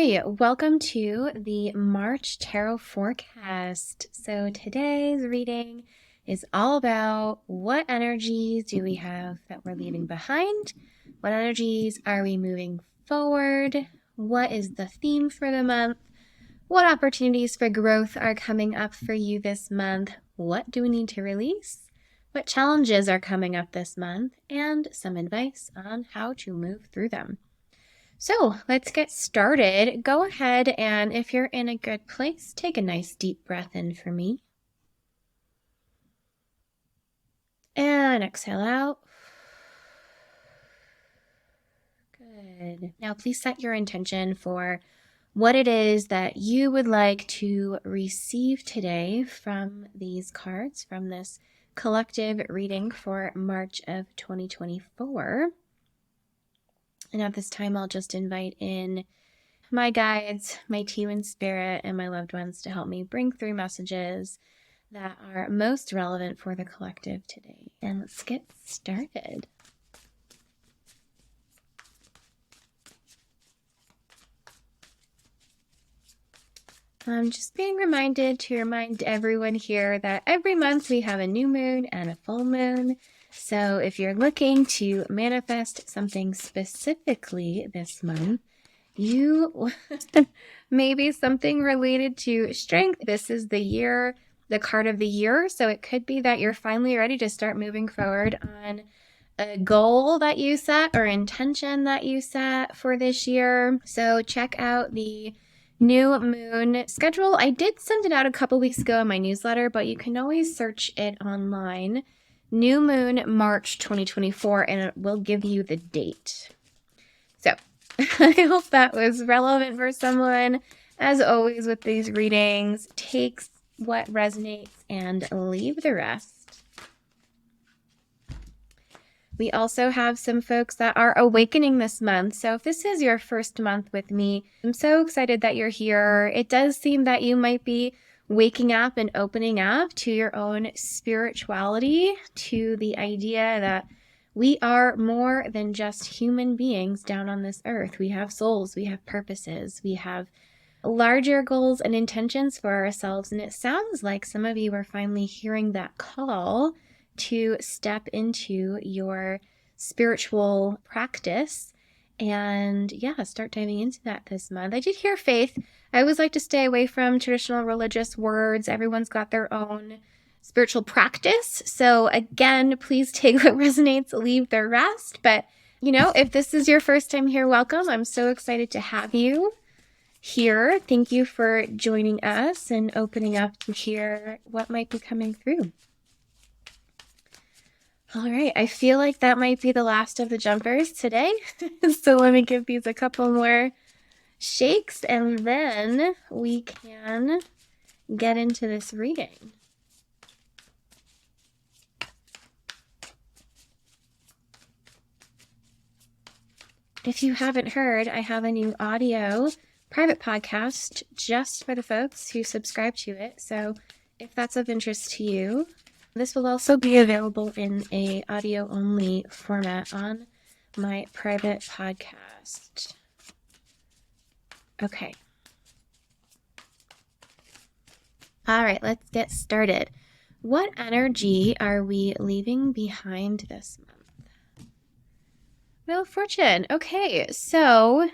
Hi, welcome to the March Tarot Forecast. So today's reading is all about what energies do we have that we're leaving behind? What energies are we moving forward? What is the theme for the month? What opportunities for growth are coming up for you this month? What do we need to release? What challenges are coming up this month? And some advice on how to move through them. So let's get started. Go ahead and if you're in a good place, take a nice deep breath in for me. And exhale out. Good. Now please set your intention for what it is that you would like to receive today from these cards, from this collective reading for March of 2024. And at this time, I'll just invite in my guides, my team in spirit, and my loved ones to help me bring through messages that are most relevant for the collective today. And let's get started. I'm just being reminded to remind everyone here that every month we have a new moon and a full moon. So if you're looking to manifest something specifically this month, you maybe something related to strength. This is the year, the card of the year. So it could be that you're finally ready to start moving forward on a goal that you set or intention that you set for this year. So check out the new moon schedule. I did send it out a couple weeks ago in my newsletter, but you can always search it online. New moon, March 2024, and it will give you the date. So I hope that was relevant for someone. As always with these readings, take what resonates and leave the rest. We also have some folks that are awakening this month. So if this is your first month with me, I'm so excited that you're here. It does seem that you might be waking up and opening up to your own spirituality, to the idea that we are more than just human beings down on this earth. We have souls, we have purposes, we have larger goals and intentions for ourselves. And it sounds like some of you are finally hearing that call to step into your spiritual practice and start diving into that this month. I did hear faith. I always like to stay away from traditional religious words. Everyone's got their own spiritual practice. So again, please take what resonates, leave the rest. But if this is your first time here, welcome. I'm so excited to have you here. Thank you for joining us and opening up to hear what might be coming through. All right, I feel like that might be the last of the jumpers today. So let me give these a couple more shakes and then we can get into this reading. If you haven't heard, I have a new audio private podcast just for the folks who subscribe to it. So if that's of interest to you, this will also be available in a audio-only format on my private podcast. Okay. All right, let's get started. What energy are we leaving behind this month? Wheel of Fortune. Okay, so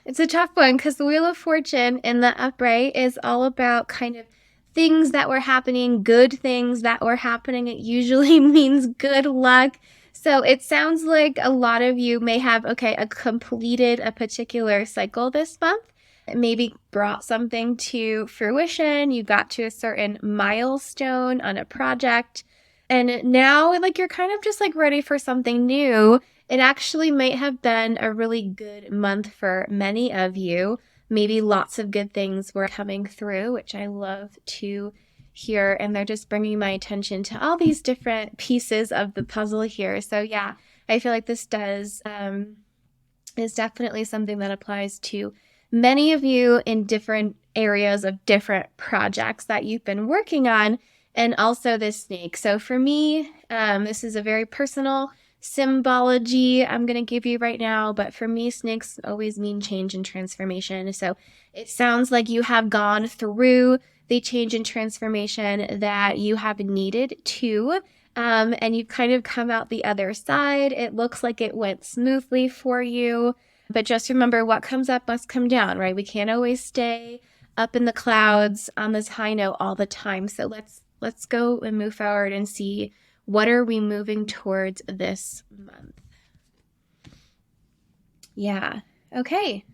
it's a tough one because the Wheel of Fortune in the upright is all about kind of things that were happening, good things that were happening. It usually means good luck. So it sounds like a lot of you may have, completed a particular cycle this month. It maybe brought something to fruition. You got to a certain milestone on a project. And now you're kind of just ready for something new. It actually might have been a really good month for many of you. Maybe lots of good things were coming through, which I love to hear. And they're just bringing my attention to all these different pieces of the puzzle here. So I feel like this is definitely something that applies to many of you in different areas of different projects that you've been working on, and also this snake. So for me, this is a very personal symbology I'm going to give you right now, but for me, snakes always mean change and transformation. So it sounds like you have gone through the change and transformation that you have needed to. And you've kind of come out the other side. It looks like it went smoothly for you. But just remember, what comes up must come down, right? We can't always stay up in the clouds on this high note all the time. So let's go and move forward and see, what are we moving towards this month? Yeah. Okay.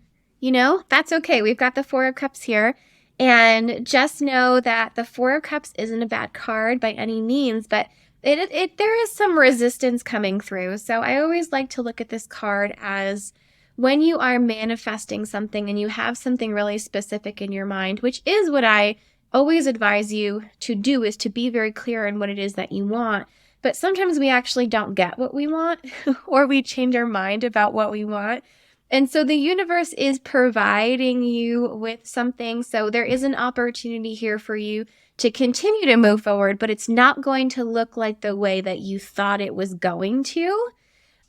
That's okay. We've got the Four of Cups here. And just know that the Four of Cups isn't a bad card by any means, but there is some resistance coming through. So I always like to look at this card as when you are manifesting something and you have something really specific in your mind, which is what I always advise you to do, is to be very clear on what it is that you want. But sometimes we actually don't get what we want or we change our mind about what we want. And so the universe is providing you with something. So there is an opportunity here for you to continue to move forward, but it's not going to look like the way that you thought it was going to.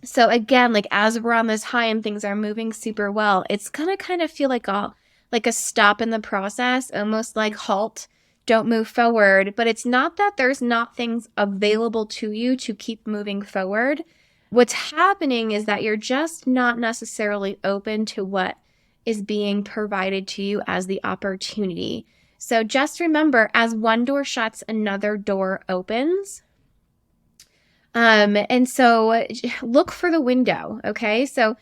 So again, like as we're on this high and things are moving super well, it's going to kind of feel like a stop in the process, almost like halt, don't move forward. But it's not that there's not things available to you to keep moving forward. What's happening is that you're just not necessarily open to what is being provided to you as the opportunity. So just remember, as one door shuts, another door opens. And so look for the window, okay? So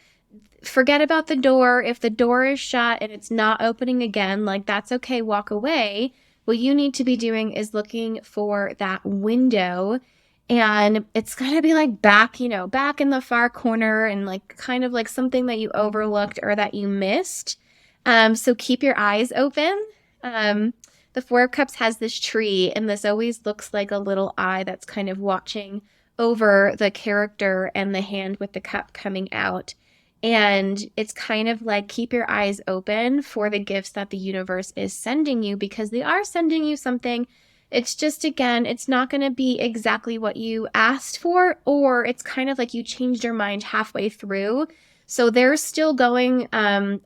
forget about the door. If the door is shut and it's not opening again, like that's okay, walk away. What you need to be doing is looking for that window, and it's going to be like back in the far corner, and like kind of like something that you overlooked or that you missed. So keep your eyes open. The Four of Cups has this tree, and this always looks like a little eye that's kind of watching over the character and the hand with the cup coming out. And it's kind of like, keep your eyes open for the gifts that the universe is sending you, because they are sending you something. It's just, again, it's not going to be exactly what you asked for, or it's kind of like you changed your mind halfway through. So they're still going on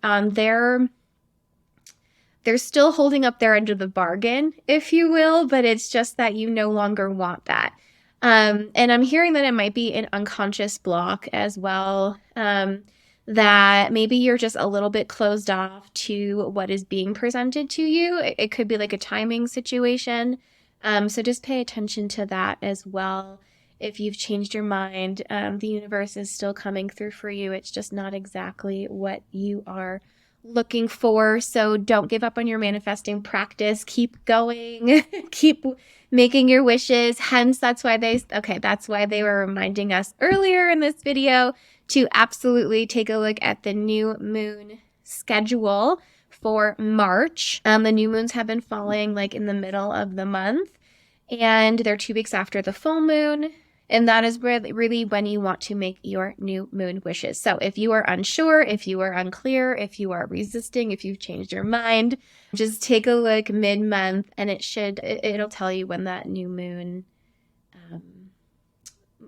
they're still holding up their end of the bargain, if you will, but it's just that you no longer want that. And I'm hearing that it might be an unconscious block as well, that maybe you're just a little bit closed off to what is being presented to you. It could be like a timing situation. So just pay attention to that as well. If you've changed your mind, the universe is still coming through for you. It's just not exactly what you are looking for. So don't give up on your manifesting practice. Keep going. Keep making your wishes. Hence, that's why they were reminding us earlier in this video to absolutely take a look at the new moon schedule for March. The new moons have been falling like in the middle of the month, and they're 2 weeks after the full moon. And that is really when you want to make your new moon wishes. So if you are unsure, if you are unclear, if you are resisting, if you've changed your mind, just take a look mid-month, and it'll tell you when that new moon,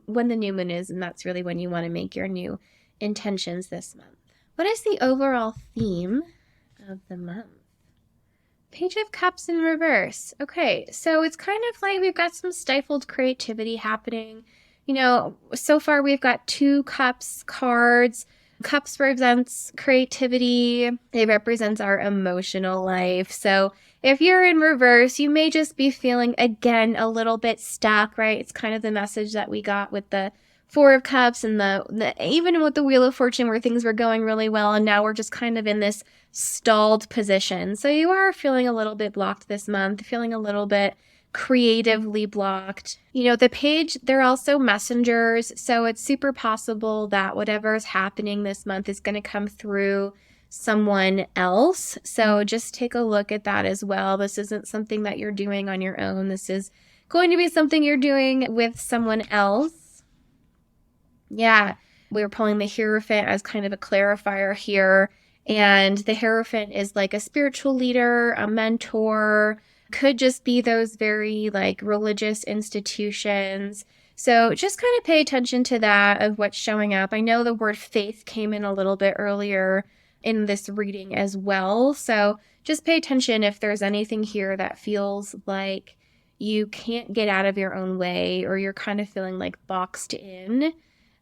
when the new moon is, and that's really when you want to make your new intentions this month. What is the overall theme of the month? Page of Cups in reverse. Okay, so it's kind of like we've got some stifled creativity happening. So far we've got 2 Cups cards. Cups represents creativity. It represents our emotional life. So if you're in reverse, you may just be feeling, again, a little bit stuck, right? It's kind of the message that we got with the Four of Cups and the even with the Wheel of Fortune, where things were going really well, and now we're just kind of in this stalled position. So you are feeling a little bit blocked this month, feeling a little bit creatively blocked. The page, they're also messengers, so it's super possible that whatever is happening this month is going to come through someone else. So just take a look at that as well. This isn't something that you're doing on your own. This is going to be something you're doing with someone else. Yeah, we were pulling the Hierophant as kind of a clarifier here. And the Hierophant is like a spiritual leader, a mentor, could just be those very like religious institutions. So just kind of pay attention to that of what's showing up. I know the word faith came in a little bit earlier in this reading as well. So just pay attention if there's anything here that feels like you can't get out of your own way, or you're kind of feeling like boxed in.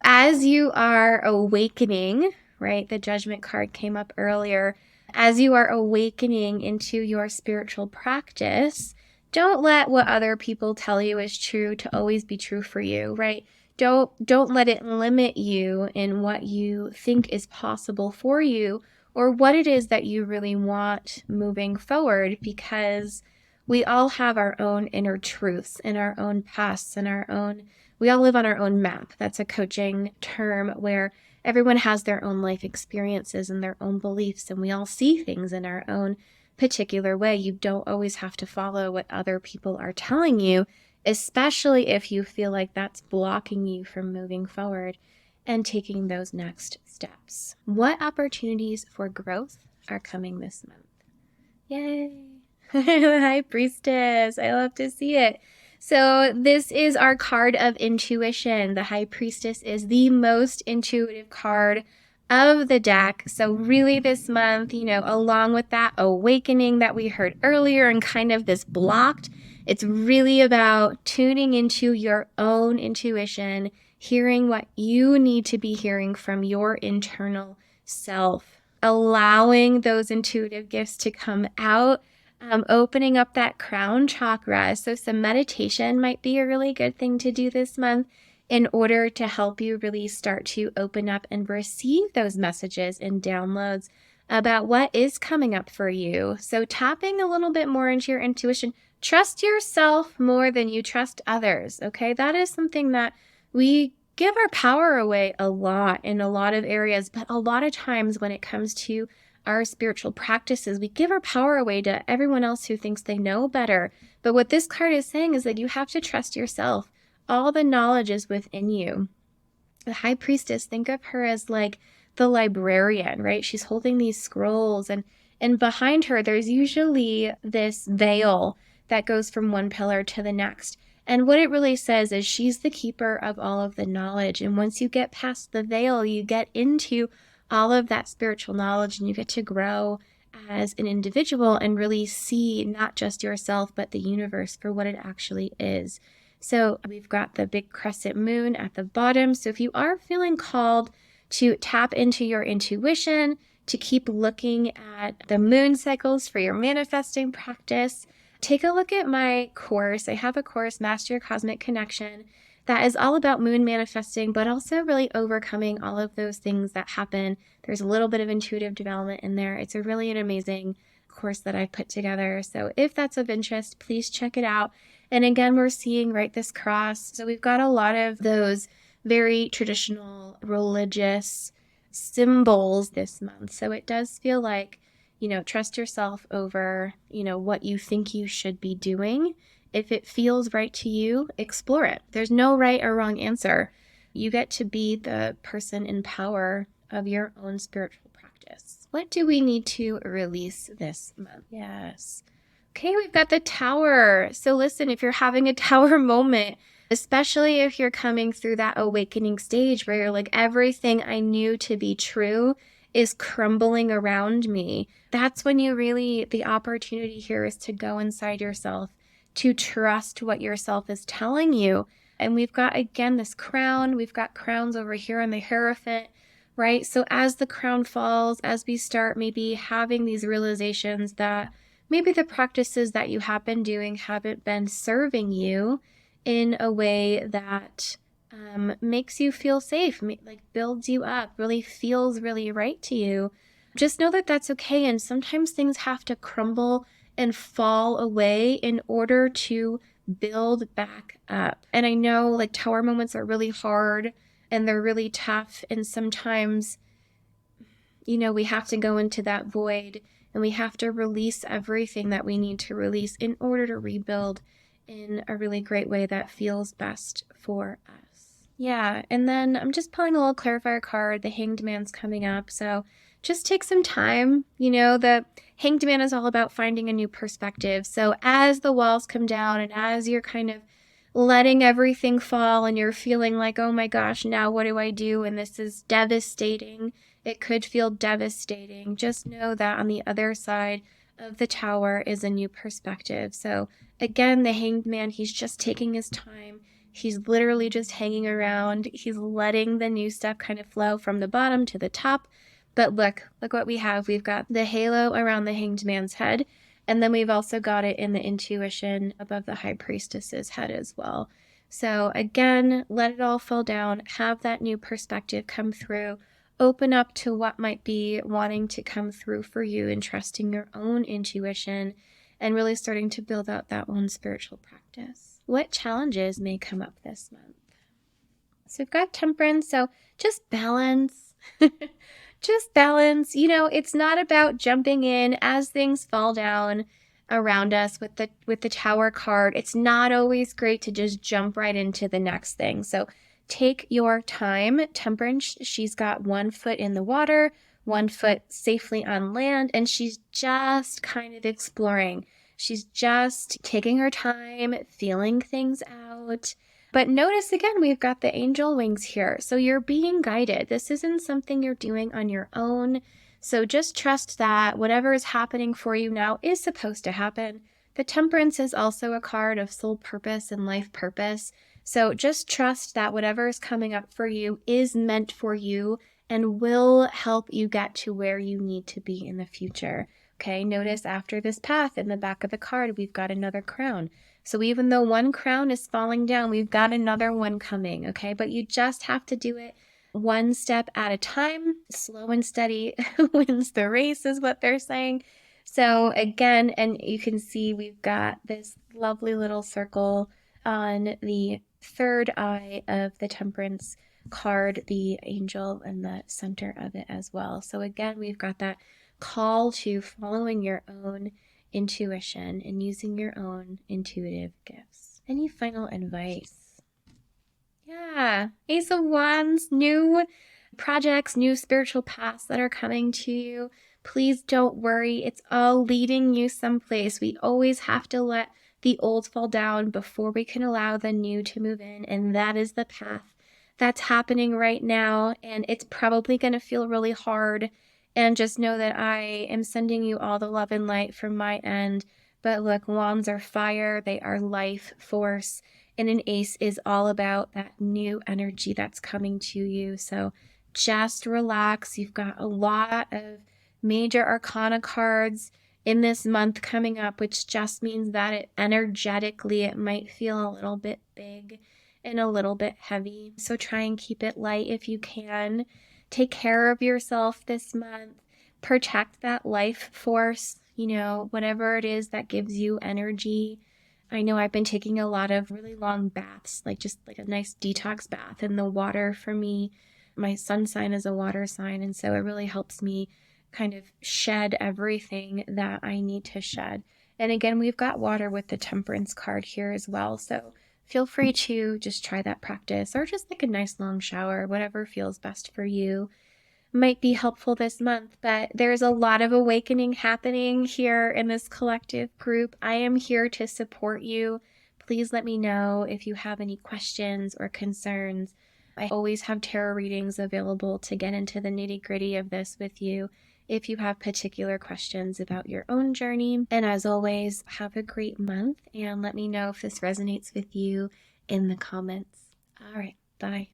As you are awakening, right? The judgment card came up earlier. As you are awakening into your spiritual practice, don't let what other people tell you is true to always be true for you, right? Don't let it limit you in what you think is possible for you, or what it is that you really want moving forward, because we all have our own inner truths and our own pasts and we all live on our own map. That's a coaching term where everyone has their own life experiences and their own beliefs, and we all see things in our own particular way. You don't always have to follow what other people are telling you, especially if you feel like that's blocking you from moving forward and taking those next steps. What opportunities for growth are coming this month? Yay! High Priestess. I love to see it. So this is our card of intuition. The High Priestess is the most intuitive card of the deck. So really this month, along with that awakening that we heard earlier and kind of this blocked, it's really about tuning into your own intuition, hearing what you need to be hearing from your internal self, allowing those intuitive gifts to come out. Opening up that crown chakra. So some meditation might be a really good thing to do this month in order to help you really start to open up and receive those messages and downloads about what is coming up for you. So tapping a little bit more into your intuition. Trust yourself more than you trust others, okay? That is something that we give our power away a lot in a lot of areas, but a lot of times when it comes to our spiritual practices, we give our power away to everyone else who thinks they know better. But what this card is saying is that you have to trust yourself. All the knowledge is within you. The High Priestess, think of her as like the librarian, right? She's holding these scrolls, and behind her, there's usually this veil that goes from one pillar to the next. And what it really says is she's the keeper of all of the knowledge. And once you get past the veil, you get into all of that spiritual knowledge, and you get to grow as an individual and really see not just yourself, but the universe for what it actually is. So we've got the big crescent moon at the bottom. So if you are feeling called to tap into your intuition, to keep looking at the moon cycles for your manifesting practice, take a look at my course. I have a course, Master Your Cosmic Connection, that is all about moon manifesting, but also really overcoming all of those things that happen. There's a little bit of intuitive development in there. It's an amazing course that I've put together. So if that's of interest, please check it out. And again, we're seeing right this cross. So we've got a lot of those very traditional religious symbols this month. So it does feel like, trust yourself over, what you think you should be doing. If it feels right to you, explore it. There's no right or wrong answer. You get to be the person in power of your own spiritual practice. What do we need to release this month? Yes. Okay, we've got the Tower. So listen, if you're having a Tower moment, especially if you're coming through that awakening stage where you're like, everything I knew to be true is crumbling around me, that's when the opportunity here is to go inside yourself, to trust what yourself is telling you. And we've got, again, this crown. We've got crowns over here on the Hierophant, right? So as the crown falls, as we start maybe having these realizations that maybe the practices that you have been doing haven't been serving you in a way that makes you feel safe, like builds you up, really feels really right to you, just know that that's okay. And sometimes things have to crumble and fall away in order to build back up. And I know like Tower moments are really hard and they're really tough. And sometimes, we have to go into that void and we have to release everything that we need to release in order to rebuild in a really great way that feels best for us. Yeah. And then I'm just pulling a little clarifier card. The Hanged Man's coming up. So just take some time. The Hanged Man is all about finding a new perspective. So as the walls come down and as you're kind of letting everything fall and you're feeling like, oh my gosh, now what do I do? And this is devastating. It could feel devastating. Just know that on the other side of the tower is a new perspective. So again, the Hanged Man, he's just taking his time. He's literally just hanging around. He's letting the new stuff kind of flow from the bottom to the top. But look what we have. We've got the halo around the Hanged Man's head. And then we've also got it in the intuition above the High Priestess's head as well. So again, let it all fall down. Have that new perspective come through. Open up to what might be wanting to come through for you and trusting your own intuition and really starting to build out that own spiritual practice. What challenges may come up this month? So we've got Temperance, so just balance. Just balance. You know, it's not about jumping in as things fall down around us with the Tower card. It's not always great to just jump right into the next thing. So take your time. Temperance, she's got 1 foot in the water, 1 foot safely on land, and she's just kind of exploring. She's just taking her time, feeling things out. But notice again, we've got the angel wings here. So you're being guided. This isn't something you're doing on your own. So just trust that whatever is happening for you now is supposed to happen. The Temperance is also a card of soul purpose and life purpose. So just trust that whatever is coming up for you is meant for you and will help you get to where you need to be in the future. Okay, notice after this path in the back of the card, we've got another crown. So even though 1 crown is falling down, we've got another one coming, okay? But you just have to do it 1 step at a time. Slow and steady wins the race is what they're saying. So again, and you can see we've got this lovely little circle on the 3rd eye of the Temperance card, the angel in the center of it as well. So again, we've got that call to following your own intuition and using your own intuitive gifts. Any final advice? Yeah, Ace of Wands, new projects, new spiritual paths that are coming to you. Please don't worry. It's all leading you someplace. We always have to let the old fall down before we can allow the new to move in. And that is the path that's happening right now. And it's probably going to feel really hard. And just know that I am sending you all the love and light from my end. But look, wands are fire. They are life force. And an ace is all about that new energy that's coming to you. So just relax. You've got a lot of major arcana cards in this month coming up, which just means that it energetically, it might feel a little bit big and a little bit heavy. So try and keep it light if you can. Take care of yourself this month. Protect that life force, you know, whatever it is that gives you energy. I know I've been taking a lot of really long baths, like just like a nice detox bath in the water for me. My sun sign is a water sign, and so it really helps me kind of shed everything that I need to shed. And again, we've got water with the Temperance card here as well. So feel free to just try that practice or just like a nice long shower, whatever feels best for you. Might be helpful this month, but there's a lot of awakening happening here in this collective group. I am here to support you. Please let me know if you have any questions or concerns. I always have tarot readings available to get into the nitty-gritty of this with you if you have particular questions about your own journey. And as always, have a great month and let me know if this resonates with you in the comments. All right, bye.